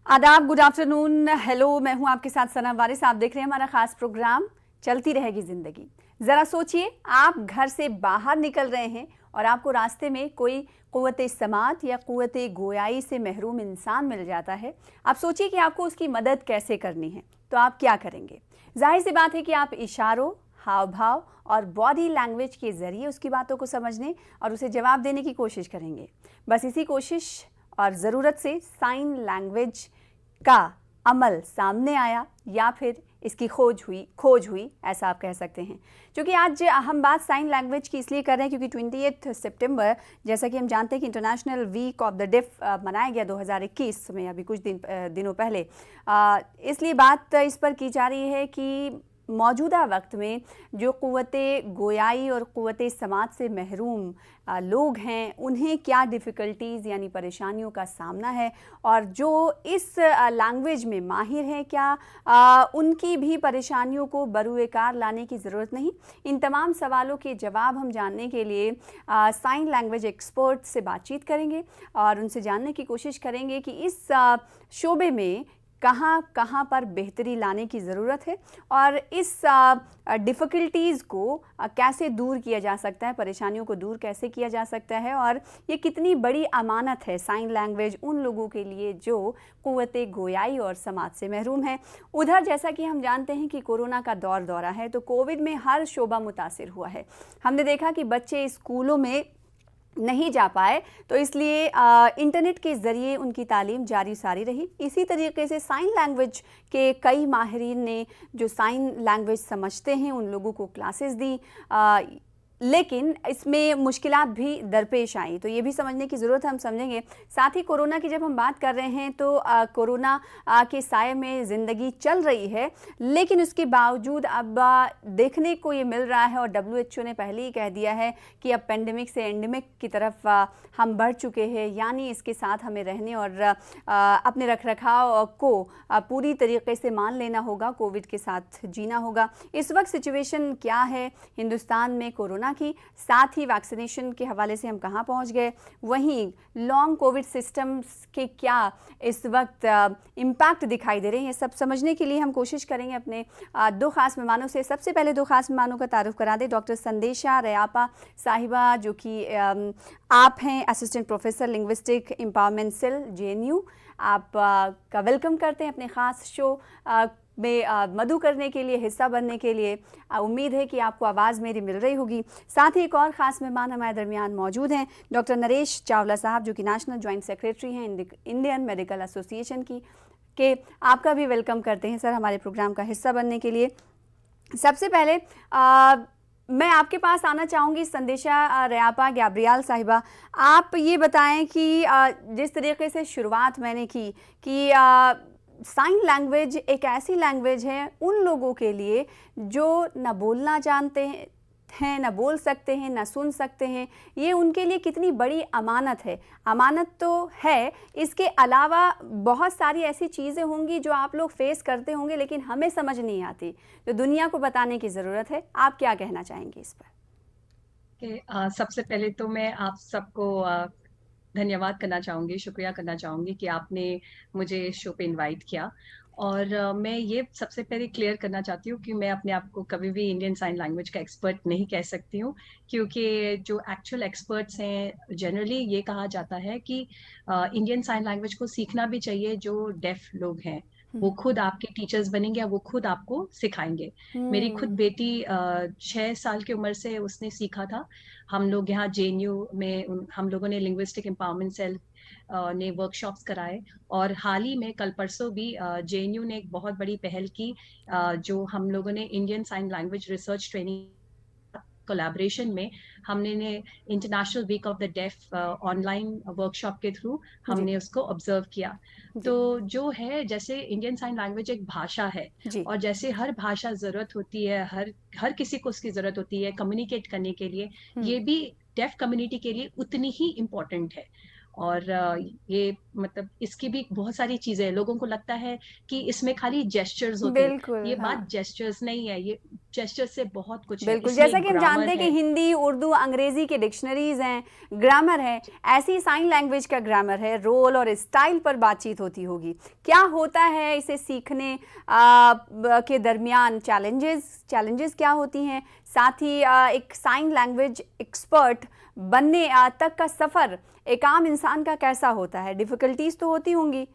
आदाब, good afternoon, hello. मैं हूं आपके साथ सना वारिस। आप देख रहे हैं हमारा खास प्रोग्राम चलती रहेगी जिंदगी। ज़रा सोचिए, आप घर से बाहर निकल रहे हैं और आपको रास्ते में कोई क़ुव्वते समात या क़ुव्वते गोयाई से महरूम इंसान मिल जाता है। आप सोचिए कि आपको उसकी मदद कैसे करनी है, तो आप क्या करेंगे? जाहिर सी बात है कि आप इशारों, हाव भाव और बॉडी लैंग्वेज के ज़रिए उसकी बातों को समझने और उसे जवाब देने की कोशिश करेंगे। बस इसी कोशिश और ज़रूरत से साइन लैंग्वेज का अमल सामने आया या फिर इसकी खोज हुई, ऐसा आप कह सकते हैं। क्योंकि आज हम बात साइन लैंग्वेज की इसलिए कर रहे हैं क्योंकि 28 सितंबर, जैसा कि हम जानते हैं कि international week of the deaf मनाया गया 2021 में, अभी कुछ दिनों पहले। इसलिए बात इस पर की जा रही है कि मौजूदा वक्त में जो क़ुव्वते गोयाई और क़ुव्वते समात से महरूम लोग हैं, उन्हें क्या डिफ़िकल्टीज़ यानी परेशानियों का सामना है, और जो इस लैंग्वेज में माहिर हैं, क्या उनकी भी परेशानियों को बरूएकार लाने की ज़रूरत नहीं। इन तमाम सवालों के जवाब हम जानने के लिए साइन लैंग्वेज एक्सपर्ट से बातचीत करेंगे और उनसे जानने की कोशिश करेंगे कि इस शोबे में कहाँ पर बेहतरी लाने की ज़रूरत है और इस डिफ़िकल्टीज़ को कैसे दूर किया जा सकता है, परेशानियों को दूर कैसे किया जा सकता है, और ये कितनी बड़ी अमानत है साइन लैंग्वेज उन लोगों के लिए जो क़ुव्वते गोयाई और समात से महरूम हैं। उधर जैसा कि हम जानते हैं कि कोरोना का दौरा है, तो कोविड में हर शोबा मुतासिर हुआ है। हमने देखा कि बच्चे स्कूलों में नहीं जा पाए, तो इसलिए इंटरनेट के ज़रिए उनकी तालीम जारी सारी रही। इसी तरीके से साइन लैंग्वेज के कई माहिरीन ने जो साइन लैंग्वेज समझते हैं उन लोगों को क्लासेस दी, लेकिन इसमें मुश्किलात भी दरपेश आई, तो ये भी समझने की ज़रूरत है, हम समझेंगे। साथ ही कोरोना की जब हम बात कर रहे हैं तो कोरोना के साये में ज़िंदगी चल रही है, लेकिन उसके बावजूद अब देखने को ये मिल रहा है और WHO ने पहले ही कह दिया है कि अब पेंडेमिक से एंडेमिक की तरफ हम बढ़ चुके हैं, यानी इसके साथ हमें रहने और अपने रखरखाव को पूरी तरीके से मान लेना होगा, कोविड के साथ जीना होगा। इस वक्त सिचुएशन क्या है हिंदुस्तान में कोरोना की, साथ ही वैक्सीनेशन के हवाले से हम कहां पहुंच गए, वहीं लॉन्ग कोविड सिस्टम्स के क्या इस वक्त इम्पैक्ट दिखाई दे रहे हैं, ये सब समझने के लिए हम कोशिश करेंगे अपने दो खास मेहमानों से। सबसे पहले दो खास मेहमानों का तारुफ करा दें। डॉक्टर संदेशा रयापा साहिबा, जो कि आप हैं assistant professor linguistic empowerment cell JNU। आप का वेलकम करते हैं अपने ख़ास शो में मधु करने के लिए, हिस्सा बनने के लिए। उम्मीद है कि आपको आवाज़ मेरी मिल रही होगी। साथ ही एक और ख़ास मेहमान हमारे दरमियान मौजूद हैं, डॉक्टर नरेश चावला साहब, जो कि नेशनल जॉइंट सेक्रेटरी हैं इंडियन मेडिकल एसोसिएशन के आपका भी वेलकम करते हैं सर हमारे प्रोग्राम का हिस्सा बनने के लिए। सबसे पहले मैं आपके पास आना चाहूँगी संदेशा रयापा गैब्रियल साहिबा। आप ये बताएं कि जिस तरीके से शुरुआत मैंने की कि साइन लैंग्वेज एक ऐसी लैंग्वेज है उन लोगों के लिए जो न बोलना जानते हैं, न बोल सकते हैं, न सुन सकते हैं। ये उनके लिए कितनी बड़ी अमानत है। अमानत तो है, इसके अलावा बहुत सारी ऐसी चीज़ें होंगी जो आप लोग फेस करते होंगे लेकिन हमें समझ नहीं आती, तो दुनिया को बताने की ज़रूरत है। आप क्या कहना चाहेंगे इस पर? सबसे पहले तो मैं आप सबको धन्यवाद करना चाहूँगी, शुक्रिया करना चाहूँगी कि आपने मुझे शो पे इनवाइट किया। और मैं ये सबसे पहले क्लियर करना चाहती हूँ कि मैं अपने आप को कभी भी इंडियन साइन लैंग्वेज का एक्सपर्ट नहीं कह सकती हूँ, क्योंकि जो एक्चुअल एक्सपर्ट्स हैं जनरली ये कहा जाता है कि इंडियन साइन लैंग्वेज को सीखना भी चाहिए जो डेफ लोग हैं, वो खुद आपके टीचर्स बनेंगे या वो खुद आपको सिखाएंगे। मेरी खुद बेटी 6 साल की उम्र से उसने सीखा था। हम लोग यहाँ JNU में हम लोगों ने लिंग्विस्टिक एम्पावरमेंट सेल ने वर्कशॉप्स कराए, और हाल ही में कल परसों भी JNU ने एक बहुत बड़ी पहल की, जो हम लोगों ने Indian sign language research training collaboration में हमने ने international week of the deaf online workshop के थ्रू हमने उसको ऑब्जर्व किया। तो जो है, जैसे इंडियन साइन लैंग्वेज एक भाषा है, और जैसे हर भाषा ज़रूरत होती है, हर किसी को उसकी ज़रूरत होती है कम्युनिकेट करने के लिए, ये भी डेफ कम्युनिटी के लिए उतनी ही इम्पोर्टेंट है। और ये मतलब इसकी भी बहुत सारी चीज़ें हैं। लोगों को लगता है कि इसमें खाली जेस्चर्स होते हैं, बिल्कुल, ये हाँ। बात जेस्चर्स नहीं है, ये जेस्चर से बहुत कुछ है, बिल्कुल, इसमें जैसा कि हम ग्रामर जानते हैं कि है। हिंदी, उर्दू, अंग्रेजी के डिक्शनरीज हैं, ग्रामर है, ऐसी ही साइन लैंग्वेज का ग्रामर है, रोल और स्टाइल पर बातचीत होती होगी। क्या होता है इसे सीखने के दरमियान चैलेंजेस क्या होती हैं? साथ ही एक साइन लैंग्वेज एक्सपर्ट बनने तक का सफ़र एक आम इंसान का कैसा होता है? डिफ़िकल्टीज तो होती होंगी।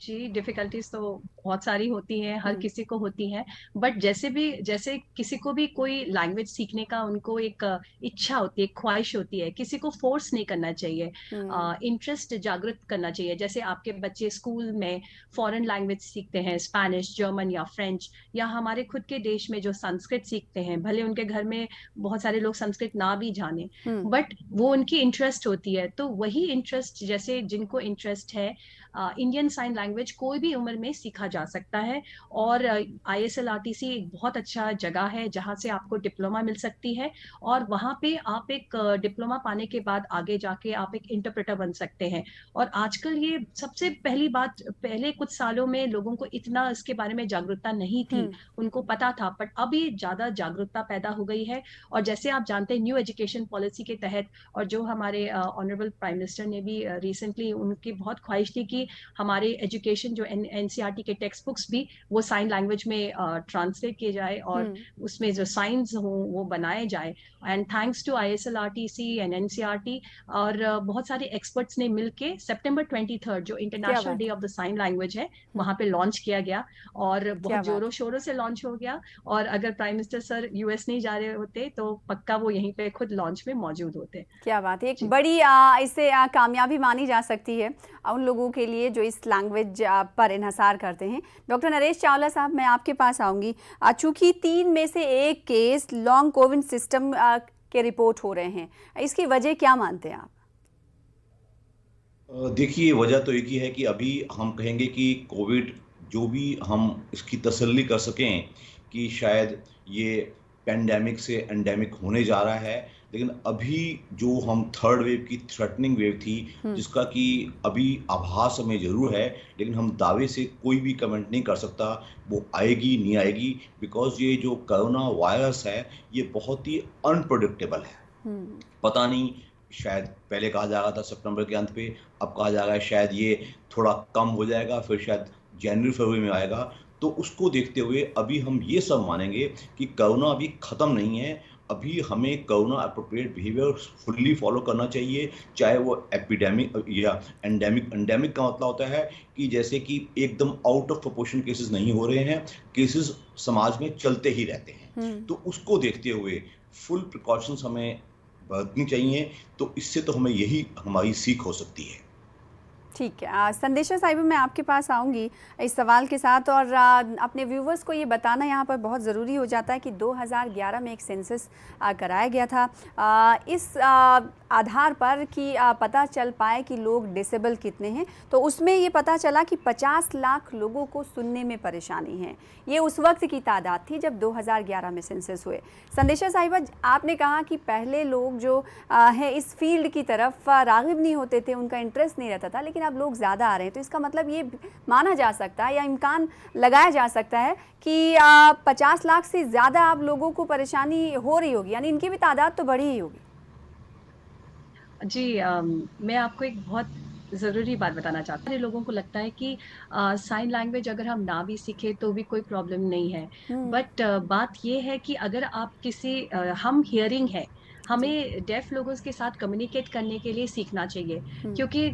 जी, डिफ़िकल्टीज़ तो बहुत सारी होती हैं, हर हुँ, किसी को होती हैं। बट जैसे किसी को भी कोई लैंग्वेज सीखने का उनको एक इच्छा होती है, ख्वाहिश होती है, किसी को फ़ोर्स नहीं करना चाहिए। हुँ, इंटरेस्ट जागृत करना चाहिए। जैसे आपके बच्चे स्कूल में फ़ॉरेन लैंग्वेज सीखते हैं, स्पेनिश, जर्मन या फ्रेंच, या हमारे खुद के देश में जो संस्कृत सीखते हैं, भले उनके घर में बहुत सारे लोग संस्कृत ना भी जानें, हुँ, बट वो उनकी इंटरेस्ट होती है। तो वही इंटरेस्ट, जैसे जिनको इंटरेस्ट है, इंडियन साइन लैंग्वेज कोई भी उम्र में सीखा जा सकता है। और आईएसएलआरटीसी एक बहुत अच्छा जगह है जहाँ से आपको डिप्लोमा मिल सकती है, और वहाँ पे आप एक डिप्लोमा पाने के बाद आगे जाके आप एक इंटरप्रेटर बन सकते हैं। और आजकल ये सबसे पहली बात, पहले कुछ सालों में लोगों को इतना इसके बारे में जागरूकता नहीं थी, हुँ, उनको पता था, बट अभी ज्यादा जागरूकता पैदा हो गई है। और जैसे आप जानते हैं, न्यू एजुकेशन पॉलिसी के तहत, और जो हमारे ऑनरेबल प्राइम मिनिस्टर ने भी रिसेंटली, उनकी बहुत ख्वाहिश थी कि हमारे एजुकेशन जो एनसीईआरटी के टेक्स्ट बुक्स भी वो साइन लैंग्वेज में ट्रांसलेट किए जाए, और हुँ, उसमें जो साइंस हो वो बनाए जाए। And thanks to ISLRTC and NCERT, और बहुत सारे एक्सपर्ट्स ने मिलके सितंबर 23 जो क्या इंटरनेशनल बात डे है! ऑफ द साइन लैंग्वेज है, हुँ, वहां पे लॉन्च किया गया, और बहुत क्या बात जोरों है! शोरों से लॉन्च हो गया। और अगर प्राइम मिनिस्टर सर यूएस नहीं जा रहे होते तो पक्का वो यहीं पे खुद लॉन्च में मौजूद होते। क्या बात है! एक जी। बड़ी इसे कामयाबी मानी जा सकती है उन लोगों के लिए जो इस लैंग्वेज पर इन्हसार करते हैं। डॉक्टर नरेश चावला साहब, मैं आपके पास आऊँगी। चूँकि 3 में से 1 केस लॉन्ग कोविड सिस्टम के रिपोर्ट हो रहे हैं। इसकी वजह क्या मानते हैं आप? देखिए, वजह तो एक ही है कि अभी हम कहेंगे कि कोविड, जो भी हम इसकी तसल्ली कर सकें कि शायद ये पैंडेमिक से एंडेमिक होने जा रहा है, लेकिन अभी जो हम थर्ड वेव की थ्रेटनिंग वेव थी, हुँ, जिसका कि अभी आभास हमें ज़रूर है, लेकिन हम दावे से कोई भी कमेंट नहीं कर सकता, वो आएगी, नहीं आएगी, बिकॉज़ ये जो कोरोना वायरस है, ये बहुत ही अनप्रेडिक्टेबल है। हुँ, पता नहीं, शायद पहले कहा जा रहा था सितंबर के अंत पे, अब कहा जा रहा है शायद ये थोड़ा कम हो जाएगा, फिर शायद जनवरी फरवरी में आएगा। तो उसको देखते हुए अभी हम ये सब मानेंगे कि कोरोना अभी ख़त्म नहीं है। अभी हमें corona appropriate behaviour fully follow करना चाहिए, चाहे वो एपिडेमिक या एंडेमिक। एंडेमिक का मतलब होता है कि जैसे कि एकदम आउट ऑफ प्रोपोर्शन केसेस नहीं हो रहे हैं, केसेस समाज में चलते ही रहते हैं। हुँ। तो उसको देखते हुए फुल प्रिकॉशंस हमें बरतनी चाहिए, तो इससे तो हमें यही हमारी सीख हो सकती है। ठीक है। संदेशा साहिबा, मैं आपके पास आऊँगी इस सवाल के साथ, और अपने व्यूवर्स को ये बताना यहाँ पर बहुत ज़रूरी हो जाता है कि 2011 में एक सेंसस कराया गया था, इस आधार पर कि पता चल पाए कि लोग डिसेबल कितने हैं। तो उसमें ये पता चला कि 50 लाख लोगों को सुनने में परेशानी है। ये उस वक्त की तादाद थी जब 2011 में सेंसस हुए। संदेशा साहिबा, आपने कहा कि पहले लोग जो हैं इस फील्ड की तरफ राग़िब नहीं होते थे, उनका इंटरेस्ट नहीं रहता था, लेकिन अब लोग ज़्यादा आ रहे हैं। तो इसका मतलब ये माना जा सकता है या इम्कान लगाया जा सकता है कि 50 लाख से ज़्यादा अब लोगों को परेशानी हो रही होगी, यानी इनकी भी तादाद तो बढ़ी ही होगी। जी, मैं आपको एक बहुत ज़रूरी बात बताना चाहती हूँ। सारे लोगों को लगता है कि साइन लैंग्वेज अगर हम ना भी सीखें तो भी कोई प्रॉब्लम नहीं है। हुँ, बट बात ये है कि अगर आप किसी हम हियरिंग है, जी। हमें डेफ लोगों के साथ कम्युनिकेट करने के लिए सीखना चाहिए। हुँ, क्योंकि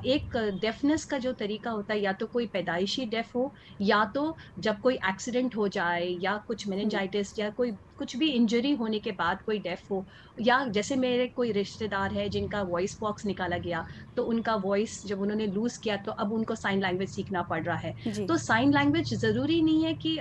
एक डेफनेस का जो तरीका होता है, या तो कोई पैदाइशी डेफ हो, या तो जब कोई एक्सीडेंट हो जाए, या कुछ हुँ, मेनिंजाइटिस, या कोई कुछ भी इंजरी होने के बाद कोई डेफ हो, या जैसे मेरे कोई रिश्तेदार है जिनका वॉइस बॉक्स निकाला गया, तो उनका वॉइस जब उन्होंने लूज किया तो अब उनको साइन लैंग्वेज सीखना पड़ रहा है। जी। तो साइन लैंग्वेज जरूरी नहीं है कि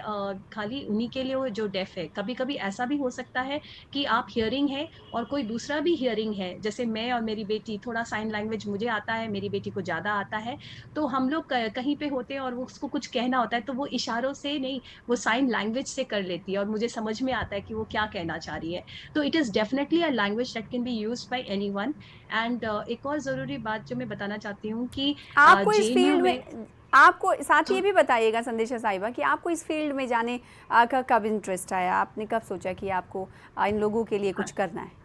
खाली उन्हीं के लिए हो जो डेफ है। कभी कभी ऐसा भी हो सकता है कि आप हियरिंग है और कोई दूसरा भी हियरिंग है, जैसे मैं और मेरी बेटी, थोड़ा साइन लैंग्वेज मुझे आता है, मेरी बेटी को ज्यादा आता है, तो हम लोग कहीं पे होते हैं और वो उसको कुछ कहना होता है, तो वो इशारों से नहीं, वो साइन लैंग्वेज से कर लेती है, और मुझे समझ में आता है कि वो क्या कहना चाह रही है। तो it is definitely a language that can be used by anyone. And एक और ज़रूरी बात जो मैं बताना चाहती हूँ कि आपको इस जेएनयू फील्ड में। में आपको साथ ही ये भी बताइएगा संदेशा साहिबा कि आपको इस फील्ड में जाने का कब इंटरेस्ट आया, आपने कब सोचा कि आपको इन लोगों के लिए कुछ करना है?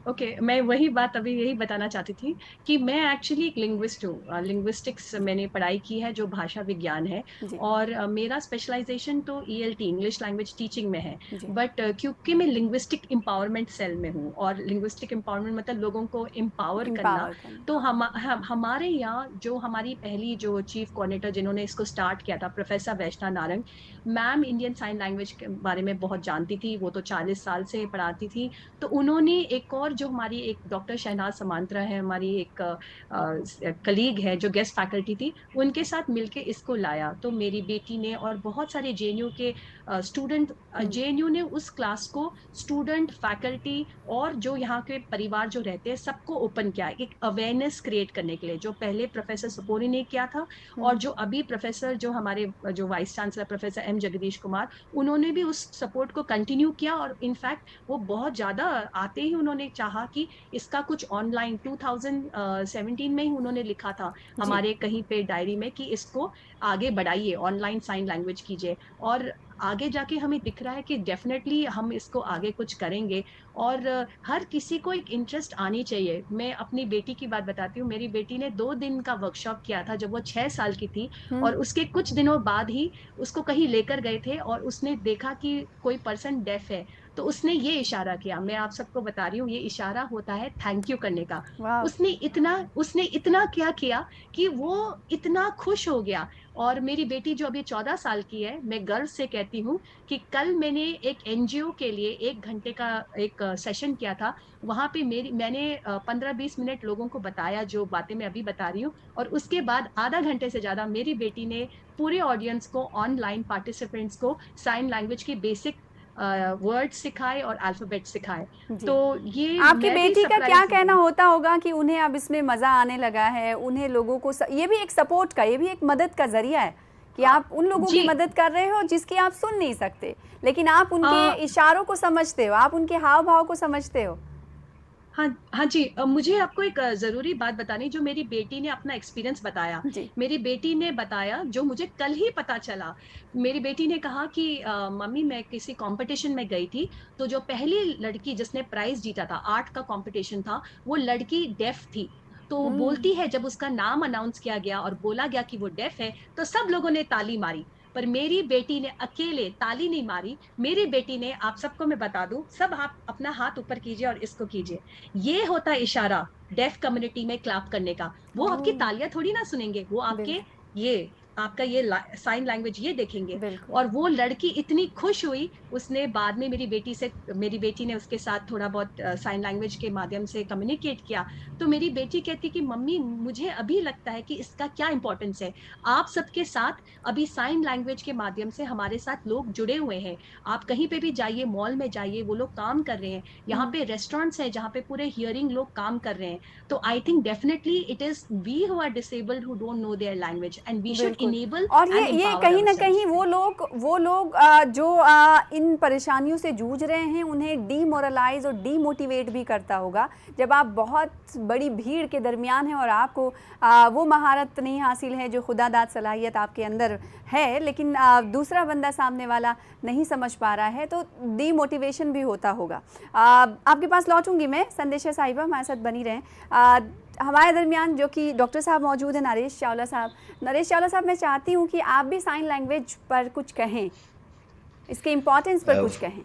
ओके मैं वही बात अभी यही बताना चाहती थी कि मैं एक्चुअली एक लिंग्विस्ट हूँ। लिंग्विस्टिक्स मैंने पढ़ाई की है, जो भाषा विज्ञान है, जी और मेरा स्पेशलाइजेशन तो ईएलटी, इंग्लिश लैंग्वेज टीचिंग में है। जी बट क्योंकि मैं लिंग्विस्टिक एम्पावरमेंट सेल में हूँ, और लिंग्विस्टिक एम्पावरमेंट मतलब लोगों को एम्पावर करना, एम्पावर करना। तो हमारे यहाँ जो हमारी पहली जो चीफ कोऑर्डिनेटर जिन्होंने इसको स्टार्ट किया था, professor Vaishnav Narang ma'am, Indian sign language के बारे में बहुत जानती थी, वो तो 40 साल से पढ़ाती थी। तो उन्होंने एक और जो हमारी एक डॉक्टर शहनाज समांतरा है, हमारी एक कलीग है जो गेस्ट फैकल्टी थी, उनके साथ मिलके इसको लाया। तो मेरी बेटी ने और बहुत सारे जेएनयू के स्टूडेंट, जेएनयू ने उस क्लास को स्टूडेंट, फैकल्टी और जो यहाँ के परिवार जो रहते हैं सबको ओपन किया, एक अवेयरनेस क्रिएट करने के लिए, जो पहले प्रोफेसर सुपोरी ने किया था और जो अभी प्रोफेसर जो हमारे जो vice chancellor professor M Jagdish Kumar, उन्होंने भी उस सपोर्ट को कंटिन्यू किया। और इनफैक्ट वो बहुत ज्यादा आते ही उन्होंने चाहा कि इसका कुछ ऑनलाइन 2017 में ही उन्होंने लिखा था हमारे कहीं पे डायरी में कि इसको आगे बढ़ाइए, ऑनलाइन साइन लैंग्वेज कीजिए। और आगे जाके हमें दिख रहा है कि डेफिनेटली हम इसको आगे कुछ करेंगे। और हर किसी को एक इंटरेस्ट आनी चाहिए। मैं अपनी बेटी की बात बताती हूँ, मेरी बेटी ने 2 दिन का वर्कशॉप किया था जब वो 6 साल की थी, और उसके कुछ दिनों बाद ही उसको कहीं लेकर गए थे और उसने देखा कि कोई पर्सन डेफ है, तो उसने ये इशारा किया। मैं आप सबको बता रही हूँ, ये इशारा होता है थैंक यू करने का। वाह उसने इतना क्या किया कि वो इतना खुश हो गया। और मेरी बेटी जो अभी 14 साल की है, मैं गर्व से कहती हूँ कि कल मैंने एक एनजीओ के लिए 1 घंटे का एक सेशन किया था। वहां पे मैंने 15-20 मिनट लोगों को बताया जो बातें मैं अभी बता रही हूँ, और उसके बाद आधा घंटे से ज्यादा मेरी बेटी ने पूरे ऑडियंस को, ऑनलाइन पार्टिसिपेंट्स को साइन लैंग्वेज की बेसिक वर्ड सिखाए और अल्फाबेट सिखाए। जी। तो ये आपकी मैं भी बेटी का क्या सरप्राइज कहना हूँ। होता होगा कि उन्हें अब इसमें मज़ा आने लगा है, उन्हें लोगों को ये भी एक सपोर्ट का, ये भी एक मदद का जरिया है कि आप उन लोगों की जी मदद कर रहे हो जिसकी आप सुन नहीं सकते, लेकिन आप उनके अ, इशारों को समझते हो, आप उनके हाव भाव को समझते हो। हाँ हाँ जी, मुझे आपको एक जरूरी बात बतानी, जो मेरी बेटी ने अपना एक्सपीरियंस बताया। जी मेरी बेटी ने बताया जो मुझे कल ही पता चला। मेरी बेटी ने कहा कि मम्मी, मैं किसी कंपटीशन में गई थी, तो जो पहली लड़की जिसने प्राइज जीता था, आर्ट का कंपटीशन था, वो लड़की डेफ थी। तो वो बोलती है जब उसका नाम अनाउंस किया गया और बोला गया कि वो डेफ है, तो सब लोगों ने ताली मारी, पर मेरी बेटी ने अकेले ताली नहीं मारी। मेरी बेटी ने, आप सबको मैं बता दूं, सब आप अपना हाथ ऊपर कीजिए और इसको कीजिए, ये होता है इशारा डेफ कम्युनिटी में क्लैप करने का। वो आपकी ओह, तालियां थोड़ी ना सुनेंगे, वो आपके बिल्कुल ये आपका ये साइन लैंग्वेज ये देखेंगे। बिल्कुल। और वो लड़की इतनी खुश हुई, उसने बाद में मेरी बेटी ने उसके साथ थोड़ा बहुत साइन लैंग्वेज के माध्यम से कम्युनिकेट किया। तो मेरी बेटी कहती कि मम्मी, मुझे अभी लगता है कि इसका क्या इंपॉर्टेंस है। आप सबके साथ अभी साइन लैंग्वेज के माध्यम से हमारे साथ लोग जुड़े हुए हैं। आप कहीं पे भी जाइए, मॉल में जाइए, वो लोग काम कर रहे हैं। यहाँ पे रेस्टोरेंट्स हैं जहाँ पे पूरे हियरिंग लोग काम कर रहे हैं। तो I think definitely it is we who are disabled who don't know their language, and we should बिल्कुल। इनेबल और एंड ये एम्पावर कहीं ना आवरसेल्व्स। कहीं वो लोग जो इन परेशानियों से जूझ रहे हैं, उन्हें डीमोरलाइज और डीमोटिवेट भी करता होगा। जब आप बहुत बड़ी भीड़ के दरमियान हैं और आपको वो महारत नहीं हासिल है जो खुदादाद सलाहियत आपके अंदर है, लेकिन दूसरा बंदा सामने वाला नहीं समझ पा रहा है, तो डीमोटिवेशन भी होता होगा। आपके पास लौटूंगी मैं, संदेशा साहिबा हमारे साथ बनी रहें। हमारे दरमियान जो कि डॉक्टर साहब मौजूद हैं, नरेश चावला साहब। नरेश चावला साहब, मैं चाहती हूँ कि आप भी साइन लैंग्वेज पर कुछ कहें, इसके इम्पोर्टेंस पर कुछ कहें।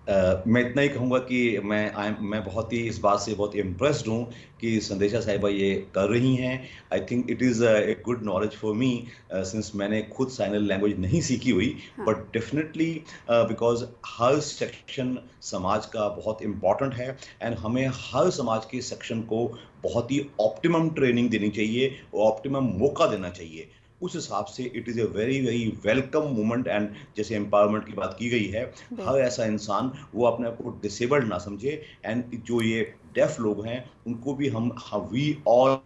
मैं इतना ही कहूँगा कि मैं बहुत ही इस बात से बहुत इम्प्रेस्ड हूँ कि संदेशा साहिबा ये कर रही हैं। I think it is a good knowledge for me, since मैंने खुद साइन लैंग्वेज नहीं सीखी हुई, but definitely because her section समाज का बहुत इम्पॉर्टेंट है, एंड हमें हर समाज के सेक्शन को बहुत ही ऑप्टिमम ट्रेनिंग देनी चाहिए और ऑप्टिमम मौका देना चाहिए। उस हिसाब से it is a very very welcome movement. And जैसे एम्पावरमेंट की बात की गई है, हर ऐसा इंसान वो अपने आप को डिसेबल्ड ना समझे, एंड जो ये डेफ लोग हैं उनको भी वी ऑल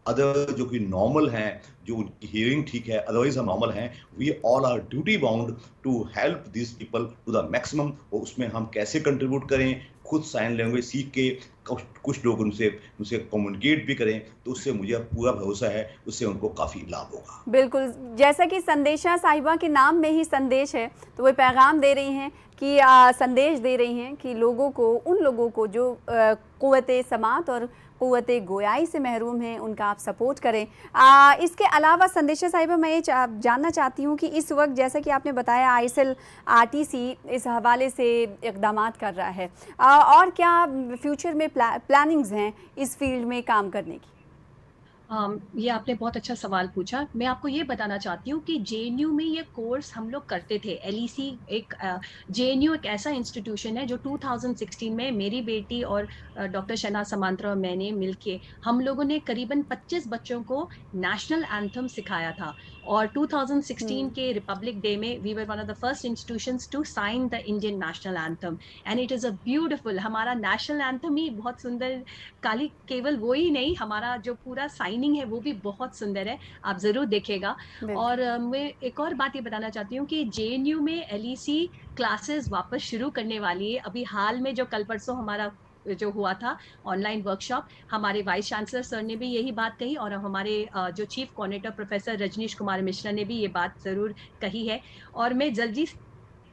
अदर जो कि नॉर्मल हैं, जो उनकी हियरिंग ठीक है, अदरवाइज हम नॉर्मल हैं, we all are duty bound to help this people to the maximum. और उसमें हम कैसे कंट्रीब्यूट करें, खुद साइन लैंग्वेज सीख के कुछ लोग उनसे कम्युनिकेट भी करें, तो उससे मुझे पूरा भरोसा है उससे उनको काफ़ी लाभ होगा। बिल्कुल, जैसा कि संदेशा साहिबा के नाम में ही संदेश है, तो वो पैगाम दे रही हैं कि संदेश दे रही हैं कि लोगों को, उन लोगों को जो क़ुव्वते समात और क़ुव्वते गोयाई से महरूम हैं, उनका आप सपोर्ट करें। इसके अलावा संदेशा साहिबा, मैं ये जानना चाहती हूँ कि इस वक्त जैसा कि आपने बताया आईएसएल आरटीसी इस हवाले से इक़दामात कर रहा है, और क्या फ्यूचर में प्लानिंग्स हैं इस फील्ड में काम करने की? ये आपने बहुत अच्छा सवाल पूछा। मैं आपको ये बताना चाहती हूँ कि जेएनयू में ये कोर्स हम लोग करते थे। एलईसी एक जेएनयू एक ऐसा इंस्टीट्यूशन है जो 2016 में मेरी बेटी और डॉक्टर शहनाज समांतरा और मैंने मिलके हम लोगों ने करीबन 25 बच्चों को नेशनल एंथम सिखाया था। और 2016 के रिपब्लिक डे में we were one of the first institutions to sign the Indian national anthem, and it is a beautiful, हमारा नेशनल एंथम ही बहुत सुंदर, खाली केवल वो ही नहीं, हमारा जो पूरा साइनिंग है वो भी बहुत सुंदर है, आप ज़रूर देखिएगा। और मैं एक और बात ये बताना चाहती हूँ कि जेएनयू में एलईसी क्लासेस वापस शुरू करने वाली है। अभी हाल में जो कल परसों हमारा जो हुआ था ऑनलाइन वर्कशॉप, हमारे वाइस चांसलर सर ने भी यही बात कही, और हमारे जो chief coordinator professor Rajneesh Kumar Mishra ने भी ये बात ज़रूर कही है। और मैं जल्दी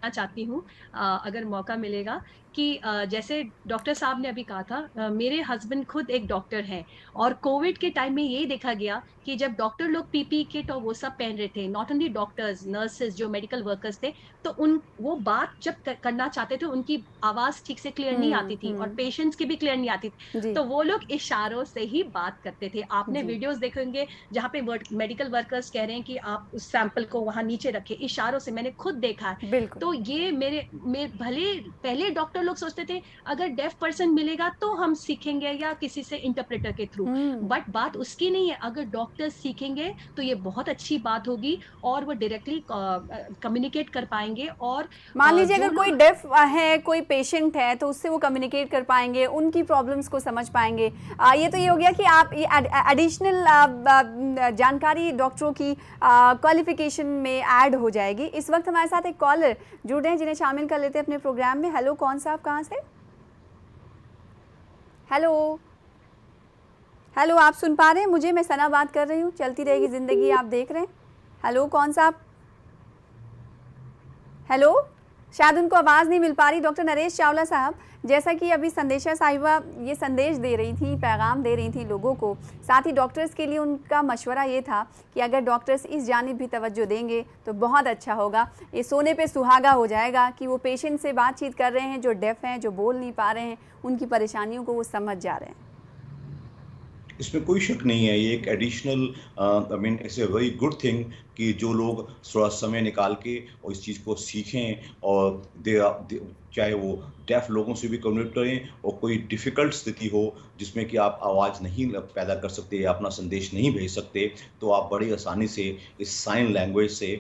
चाहती हूँ अगर मौका मिलेगा कि जैसे डॉक्टर साहब ने अभी कहा था, मेरे हस्बैंड खुद एक डॉक्टर हैं, और कोविड के टाइम में ये देखा गया कि जब डॉक्टर लोग पीपी किट और वो सब पहन रहे थे, नॉट ओनली डॉक्टर्स, नर्सेज, जो मेडिकल वर्कर्स थे, तो वो बात जब करना चाहते थे उनकी आवाज़ ठीक से क्लियर नहीं आती थी, और पेशेंट्स की भी क्लियर नहीं आती थी, तो वो लोग इशारों से ही बात करते थे। आपने वीडियोस देखेंगे जहाँ पे मेडिकल वर्कर्स कह रहे हैं कि आप उस सैंपल को वहाँ नीचे रखें, इशारों से, मैंने खुद देखा है। तो ये मेरे भले पहले डॉक्टर लोग सोचते थे अगर डेफ पर्सन मिलेगा तो हम सीखेंगे या किसी से इंटरप्रेटर के थ्रू, बट बात उसकी नहीं है। अगर डॉक्टर सीखेंगे तो ये बहुत अच्छी बात होगी, और वो डायरेक्टली कम्युनिकेट कर पाएंगे। और मान लीजिए अगर कोई डेफ है, कोई पेशेंट है, तो उससे वो कम्युनिकेट कर पाएंगे, उनकी प्रॉब्लम्स को समझ पाएंगे। ये तो ये हो गया कि आप ये एडिशनल जानकारी डॉक्टरों की क्वालिफिकेशन में ऐड हो जाएगी। इस वक्त हमारे साथ एक कॉलर जुड़ रहे हैं जिन्हें शामिल कर लेते हैं अपने प्रोग्राम में। हेलो, कौन सा, आप कहाँ से? हेलो हेलो, आप सुन पा रहे हैं मुझे? मैं सना बात कर रही हूँ, चलती रहेगी ज़िंदगी, आप देख रहे हैं। हेलो, कौन सा आप? हेलो, शायद उनको आवाज़ नहीं मिल पा रही। डॉक्टर नरेश चावला साहब, जैसा कि अभी संदेशा साहिबा ये संदेश दे रही थी, पैगाम दे रही थी लोगों को, साथ ही डॉक्टर्स के लिए उनका मशवरा ये था कि अगर डॉक्टर्स इस जानिब भी तवज्जो देंगे तो बहुत अच्छा होगा। ये सोने पे सुहागा हो जाएगा कि वो पेशेंट से बातचीत कर रहे हैं जो डेफ हैं, जो बोल नहीं पा रहे हैं, उनकी परेशानियों को वो समझ जा रहे हैं। इसमें कोई शक नहीं है, ये एक additional I mean it's a very good thing कि जो लोग थोड़ा समय निकाल के और इस चीज़ को सीखें, और चाहे वो डेफ लोगों से भी कम्युनिकेट करें, और कोई डिफ़िकल्ट स्थिति हो जिसमें कि आप आवाज़ नहीं पैदा कर सकते या अपना संदेश नहीं भेज सकते, तो आप बड़ी आसानी से इस साइन लैंग्वेज से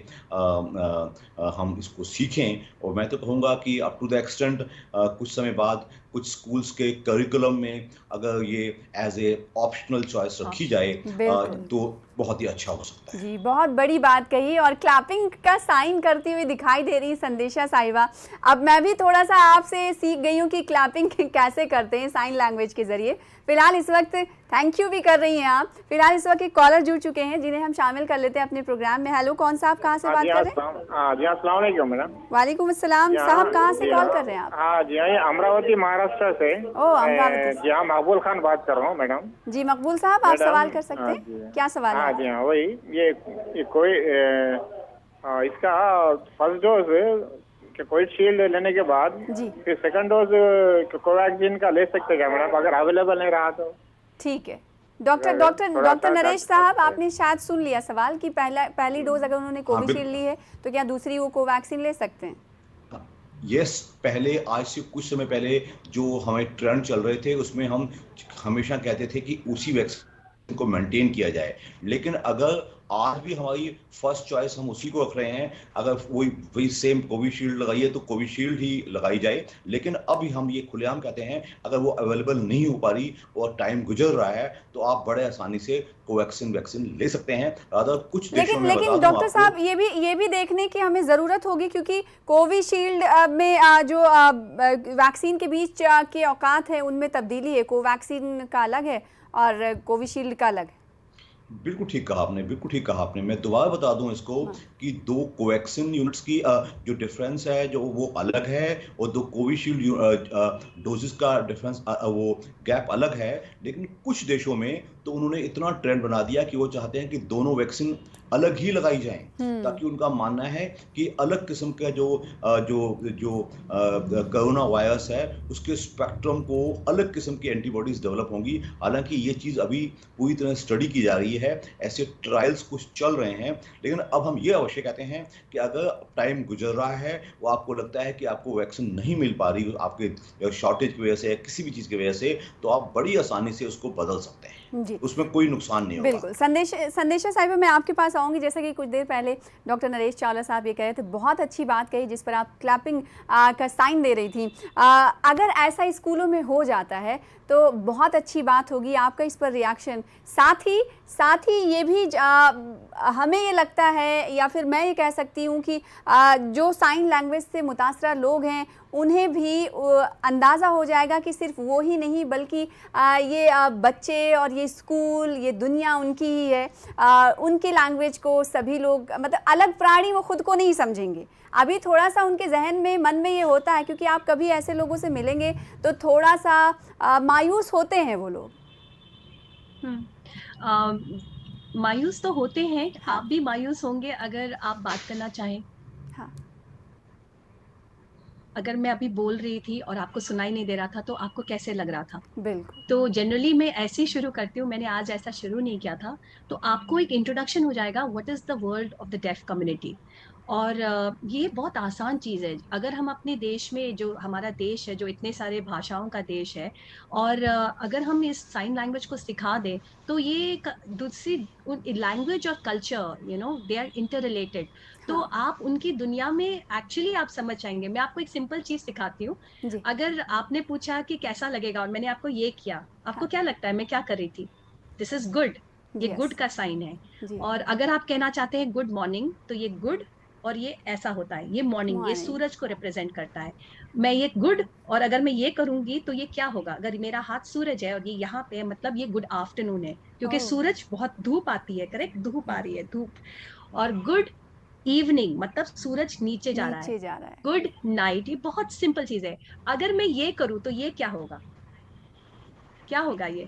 हम इसको सीखें। और मैं तो कहूँगा कि अप टू द एक्सटेंट कुछ समय बाद कुछ स्कूल्स के करिकुलम में अगर ये एज ए ऑप्शनल चॉइस रखी जाए तो बहुत ही अच्छा हो सकता है। जी, बहुत बड़ी बात कही, और क्लैपिंग का साइन करती हुई दिखाई दे रही संदेशा साहिबा। अब मैं भी थोड़ा सा आपसे सीख गई हूँ कि क्लैपिंग कैसे करते हैं साइन लैंग्वेज के जरिए। फिलहाल इस वक्त थैंक यू भी कर रही हैं आप। फिलहाल इस वक्त एक कॉलर जुड़ चुके हैं जिन्हें हम शामिल कर लेते हैं अपने प्रोग्राम में। हेलो, कौन सा, आप कहाँ से बात कर रहे हैं? जी, अस्सलाम वालेकुम मैडम। वालेकुम अस्सलाम साहब, कहाँ से कॉल कर रहे हैं आप? हाँ जी, ये अमरावती महाराष्ट्र से। अमरावती। जी हाँ, मकबूल खान बात कर रहा हूँ मैडम। जी मकबूल साहब, आप सवाल कर सकते हैं, क्या सवाल है? हाँ जी हाँ, वही ये कोई इसका फर्स्ट डोज कोविशील्ड लेने के बाद फिर सेकंड डोज कोवैक्सीन का ले सकते क्या मैडम, अगर अवेलेबल नहीं रहा तो? ठीक है डॉक्टर नरेश साहब, आपने शायद सुन लिया सवाल कि पहली डोज अगर उन्होंने कोविशील्ड ली है तो क्या दूसरी वो कोवैक्सीन ले सकते हैं? यस, पहले आज से कुछ समय पहले जो हमें ट्रेंड चल रहे थे उसमें हम हमेशा कहते थे कि उसी वैक्सीन को मेंटेन किया जाए। लेकिन अगर आज भी हमारी फर्स्ट चॉइस हम उसी को रख रहे हैं, अगर वही सेम कोविशील्ड लगाइए तो कोविशील्ड ही लगाई जाए। लेकिन अब हम ये खुलेआम कहते हैं अगर वो अवेलेबल नहीं हो पा रही और टाइम गुजर रहा है तो आप बड़े आसानी से कोवैक्सीन वैक्सीन ले सकते हैं। अगर कुछ देशों में लेकिन डॉक्टर साहब ये भी देखने की हमें ज़रूरत होगी, क्योंकि कोविशील्ड में जो वैक्सीन के बीच के औकात है उनमें तब्दीली है। कोवैक्सीन का अलग है और कोविशील्ड का अलग है। बिल्कुल ठीक कहा आपने, बिल्कुल ठीक कहा आपने। मैं दोबारा बता दूं इसको कि 2 कोवैक्सीन यूनिट्स की जो डिफरेंस है जो वो अलग है, और 2 कोविशील्ड डोजेस का डिफरेंस वो गैप अलग है। लेकिन कुछ देशों में तो उन्होंने इतना ट्रेंड बना दिया कि वो चाहते हैं कि दोनों वैक्सीन अलग ही लगाई जाएं, ताकि उनका मानना है कि अलग किस्म का जो कोरोना वायरस है उसके स्पेक्ट्रम को अलग किस्म की एंटीबॉडीज डेवलप होंगी। हालांकि ये चीज़ अभी पूरी तरह स्टडी की जा रही है, ऐसे ट्रायल्स कुछ चल रहे हैं। लेकिन अब हम ये अवश्य कहते हैं कि अगर टाइम गुजर रहा है, वो आपको लगता है कि आपको वैक्सीन नहीं मिल पा रही आपके शॉर्टेज की वजह से या किसी भी चीज़ की वजह से, तो आप बड़ी आसानी से उसको बदल सकते हैं, उसमें कोई नुकसान नहीं होगा। बिल्कुल। संदेशा साहिबा, मैं आपके पास आऊँगी। जैसा कि कुछ देर पहले डॉक्टर नरेश चावला साहब ये कह रहे थे, बहुत अच्छी बात कही जिस पर आप क्लैपिंग का साइन दे रही थी। अगर ऐसा स्कूलों में हो जाता है तो बहुत अच्छी बात होगी। आपका इस पर रिएक्शन? साथ ही ये भी हमें ये लगता है, या फिर मैं ये कह सकती हूँ कि जो साइन लैंग्वेज से मुतासरा लोग हैं उन्हें भी अंदाज़ा हो जाएगा कि सिर्फ वो ही नहीं बल्कि ये बच्चे और ये स्कूल, ये दुनिया उनकी ही है। उनकी लैंग्वेज को सभी लोग, मतलब अलग प्राणी वो खुद को नहीं समझेंगे। अभी थोड़ा सा उनके जहन में, मन में ये होता है, क्योंकि आप कभी ऐसे लोगों से मिलेंगे तो थोड़ा सा मायूस होते हैं वो लोग। मायूस तो होते हैं। आप भी मायूस होंगे अगर आप बात करना चाहें। हाँ। अगर मैं अभी बोल रही थी और आपको सुनाई नहीं दे रहा था तो आपको कैसे लग रहा था? बिल्कुल। तो जनरली मैं ऐसे ही शुरू करती हूँ, मैंने आज ऐसा शुरू नहीं किया था। तो आपको एक इंट्रोडक्शन हो जाएगा, what is the world of the deaf community. और ये बहुत आसान चीज़ है। अगर हम अपने देश में, जो हमारा देश है, जो इतने सारे भाषाओं का देश है, और अगर हम इस साइन लैंग्वेज को सिखा दें तो ये दूसरी लैंग्वेज और culture, they are interrelated. तो आप उनकी दुनिया में एक्चुअली आप समझ जाएंगे। मैं आपको एक सिंपल चीज़ सिखाती हूँ। अगर आपने पूछा कि कैसा लगेगा और मैंने आपको ये किया, आपको क्या लगता है मैं क्या कर रही थी? This is good. ये गुड का साइन है। और अगर आप कहना चाहते हैं गुड मॉर्निंग, तो ये गुड और ये ऐसा होता है, ये मॉर्निंग, ये सूरज को रिप्रेजेंट करता है। मैं ये गुड, और अगर मैं ये करूंगी तो ये क्या होगा? अगर मेरा हाथ सूरज है और ये यहाँ पे है, मतलब ये गुड आफ्टरनून है, क्योंकि सूरज बहुत धूप आती है, करेक्ट, धूप आ रही है, धूप। और गुड इवनिंग मतलब सूरज नीचे जा रहा है। Good night. ये बहुत सिंपल चीज है। अगर मैं ये करूँ तो ये क्या होगा? क्या होगा? ये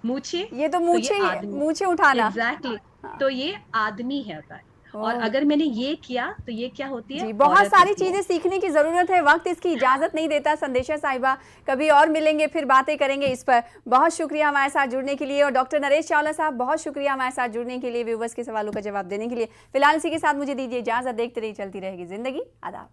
मूछे, ये तो मूछे उठाना। एग्जैक्टली। तो ये आदमी है होता है। और अगर मैंने ये किया तो ये क्या होती है? जी, बहुत सारी चीजें सीखने की जरूरत है। वक्त इसकी इजाजत नहीं देता। संदेशा साहिबा, कभी और मिलेंगे, फिर बातें करेंगे इस पर। बहुत शुक्रिया हमारे साथ जुड़ने के लिए। और डॉक्टर नरेश चावला साहब, बहुत शुक्रिया हमारे साथ जुड़ने के लिए, व्यूवर्स के सवालों का जवाब देने के लिए। फिलहाल इसी के साथ मुझे दीजिए इजाजत। देखते रहिए चलती रहेगी जिंदगी। आदाब।